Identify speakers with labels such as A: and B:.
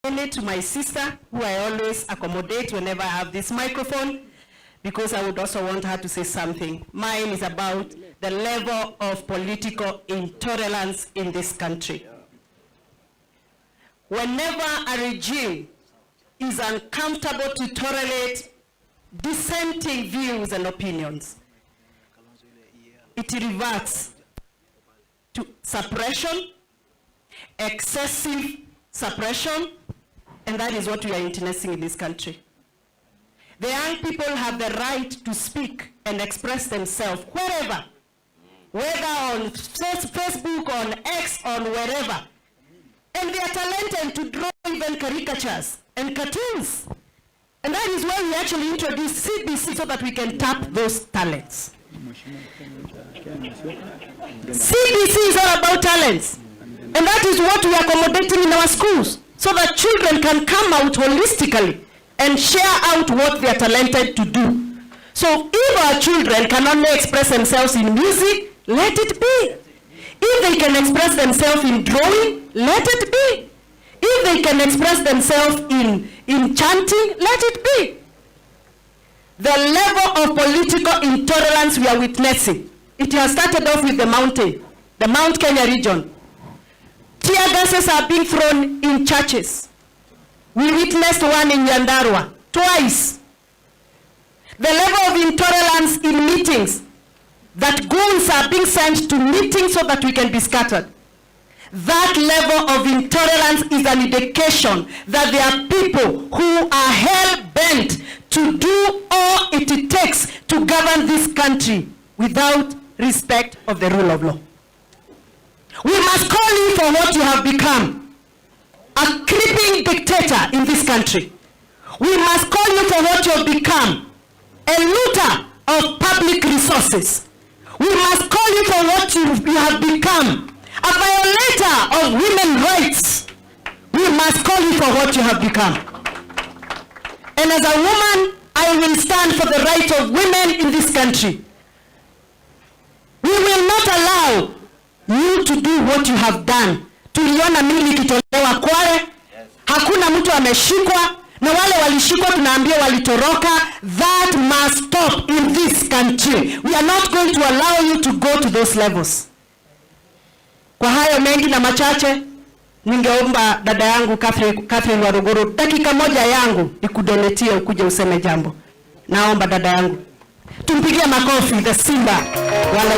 A: Only to my sister, who I always accommodate whenever I have this microphone, because I would also want her to say something. Mine is about the level of political intolerance in this country. Whenever a regime is uncomfortable to tolerate dissenting views and opinions, it reverts to suppression, excessive suppression, and that is what we are witnessing in this country. The young people have the right to speak and express themselves wherever, whether on Facebook, on X, on wherever. And they are talented to draw even caricatures and cartoons. And that is why we actually introduced CBC, so that we can tap those talents. CBC is all about talents. And that is what we are accommodating in our schools, so that children can come out holistically and share out what they are talented to do. So if our children can only express themselves in music, let it be. If they can express themselves in drawing, let it be. If they can express themselves in chanting, let it be. The level of political intolerance we are witnessing, it has started off with the mountain, the Mount Kenya region. Tear gases are being thrown in churches. We witnessed one in Nyandarua, twice. The level of intolerance in meetings, that goons are being sent to meetings so that we can be scattered. That level of intolerance is an indication that there are people who are hell-bent to do all it takes to govern this country without respect of the rule of law. We must call you for what you have become, a creeping dictator in this country. We must call you for what you have become, a looter of public resources. We must call you for what you have become, a violator of women's rights. We must call you for what you have become. And as a woman, I will stand for the rights of women in this country. We will not allow you to do what you have done. Tuliona mili ikitolewa Kwale, hakuna mtu ameshikwa, na wale walishikwa tunaambia walitoroka. That must stop in this country. We are not going to allow you to go to those levels. Kwa hayo mengi na machache, ningeomba dada yangu Catherine Waruguru, dakika moja yangu ikudonetie ukuje useme jambo. Naomba dada yangu. Tumpigie makofi the Simba wala